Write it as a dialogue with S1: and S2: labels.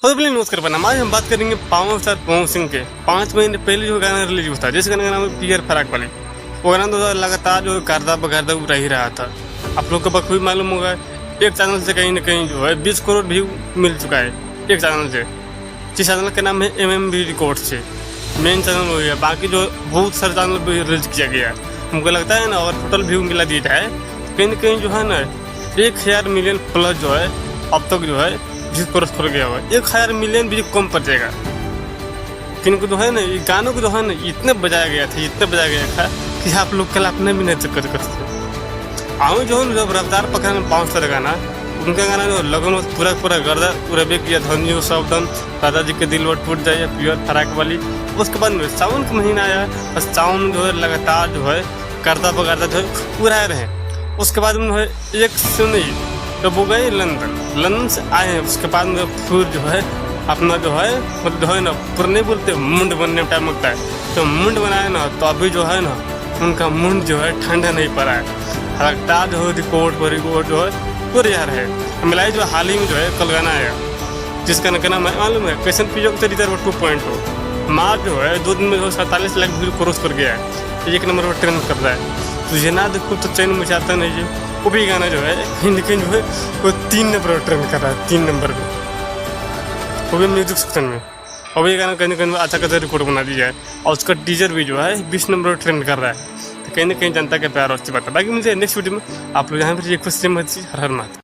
S1: तो बोलिए नमस्कार प्रणाम। आज हम बात करेंगे पावर स्टार पवन सिंह के 5 महीने पहले जो गाना रिलीज हुआ था, जिस गाने का नाम है पियर फराक वाली। वो गाना तो लगातार जो करदा बगारदा उड़ा ही रहा था। आप लोग को बखूबी मालूम होगा, एक चैनल से कहीं न कहीं जो है 20 करोड़ व्यू मिल चुका है एक चैनल से, जिस चैनल का नाम है MMB रिकॉर्ड्स से। मेन चैनल हो गया, बाकी जो बहुत सारे चैनल पर रिलीज किया गया। हमको लगता है ना, और टोटल व्यू मिला दिया जाए कहीं न कहीं जो है ना 1000 मिलियन प्लस जो है अब तक जो है क्रॉस कर गया हुआ है। 1000 मिलियन भी कम पड़ जाएगा, किनको जो है ना ये गानों को जो है ना इतने बजाया गया था कि आप लोग कल्पना भी नहीं कर सकते। आऊँ जो है ना जब रफ्तार पकड़ा में बाउंस कर गाना, उनका गाना जो लगन में पूरा गर्दा पूरा बेक किया, धनियो सावधान, दादाजी के दिल वो टूट जाए, प्योर फराक वाली। उसके बाद में सावन का महीना आया, बस सावन जो है लगातार जो है करदा बगारदा जो है पूरा रहे। उसके बाद में एक सुनी तो वो गए लंदन से आए हैं। उसके बाद में फिर जो है अपना जो है मतलब जो है ना पूरा नहीं बोलते मुंड बनने टाइम लगता है, तो मुंड बनाए ना तो अभी जो है ना उनका मुंड जो है ठंडा नहीं पड़ा है। लगातार जो है रिकॉर्ड जो है पूरे यार है। मिलाई जो हाल ही में जो है कल गाना आया, जिसका ना नाम मालूम है क्वेश्चन पीजो के रिजर्व 2.0 मार्च जो है 2 दिन में जो 47 लाख व्यू क्रॉस कर गया है, 1 नंबर पर ट्रेंड कर रहा है। तुझे ना देखो तो चैन मचाता नहीं है। वो भी गाना जो है हिंदी जो है वो 3 नंबर पर ट्रेंड कर रहा है, 3 नंबर पे, वो भी म्यूजिक सेक्शन में। और ये गाना कहीं कहीं अच्छा खासा रिकॉर्ड बना दिया है, और उसका टीजर भी जो है 20 नंबर पर ट्रेंड कर रहा है। तो कहीं ना कहीं जनता के प्यार और अच्छी बात है। बाकी मुझे नेक्स्ट वीडियो में आप लोग यहाँ पर खुश हर हर माता।